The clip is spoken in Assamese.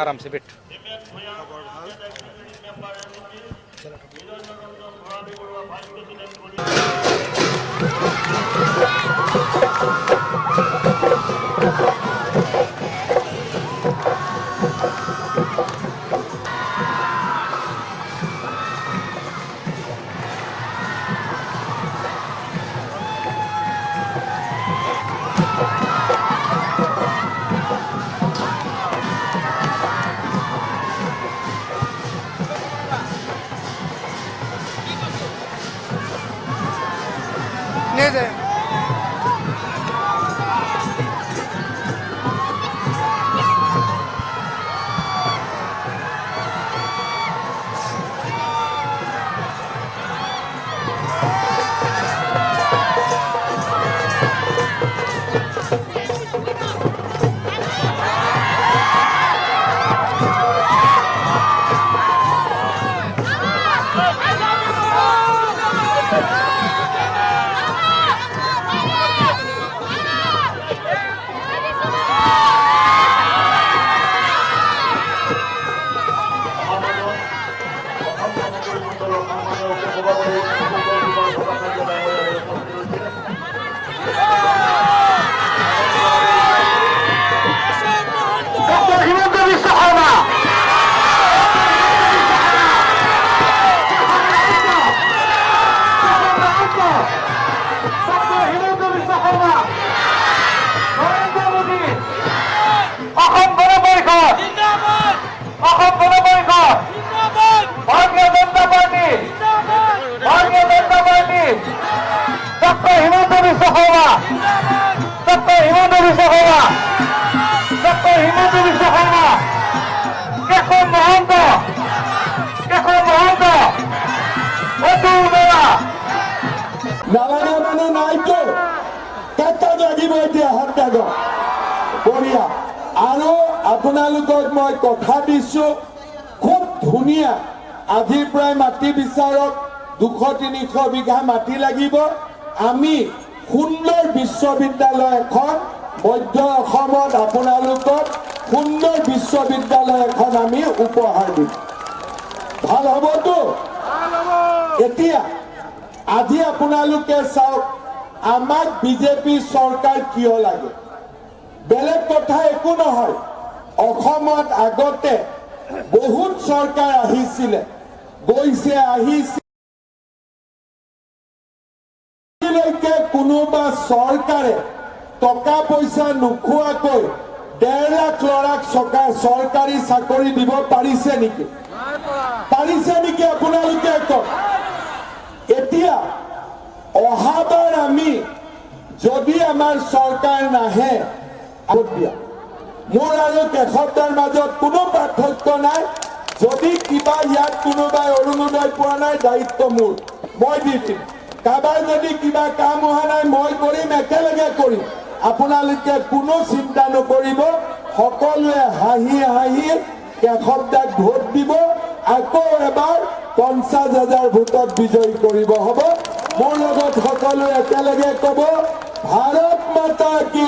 आराम से बैठ। ले जाए নালাগে মানে নাইতো কেইটা লাগিব এতিয়া হত্যাগ বঢ়িয়া আৰু আপোনালোকক মই কথা দিছো খুব ধুনীয়া আজিৰ পৰাই মাটি বিচাৰক 200-300 বিঘা মাটি লাগিব আমি সুন্দৰ বিশ্ববিদ্যালয় এখন মধ্য অসমত আপোনালোকক সুন্দৰ বিশ্ববিদ্যালয় এখন আমি উপহাৰ দিম ভাল হ'বতো এতিয়া আজি আপোনালোকে চাওক আমাক বিজেপি চৰকাৰ কিয় লাগে বেলেগ কথা একো নহয় অসমত আগতে বহুত চৰকাৰ আহিছিল গৈছে আহিছে কোনোবা চৰকাৰে টকা পইচা নোখোৱাকৈ 1.5 লাখ ল'ৰাক চৰকাৰী চাকৰি দিব পাৰিছে নেকি আপোনালোকে কওক এতিয়া অহাবাৰ আমি যদি আমাৰ চৰকাৰ নাহে মোৰ আৰু কেশৱদাৰ মাজত কোনো পাৰ্থক্য নাই যদি কিবা ইয়াত কোনোবাই অৰুণোদয় পোৱা নাই দায়িত্ব মোৰ মই দি দিম কাবাৰ যদি কিবা কাম হোৱা নাই মই কৰিম একেলগে কৰিম আপোনালোকে কোনো চিন্তা নকৰিব সকলোৱে হাঁহি হাঁহি কেশৱদাক ভোট দিব আকৌ এবাৰ 50,000 ভোটত বিজয়ী কৰিব হ'ব মোৰ লগত সকলোৱে একেলগে ক'ব ভাৰত মাতা কি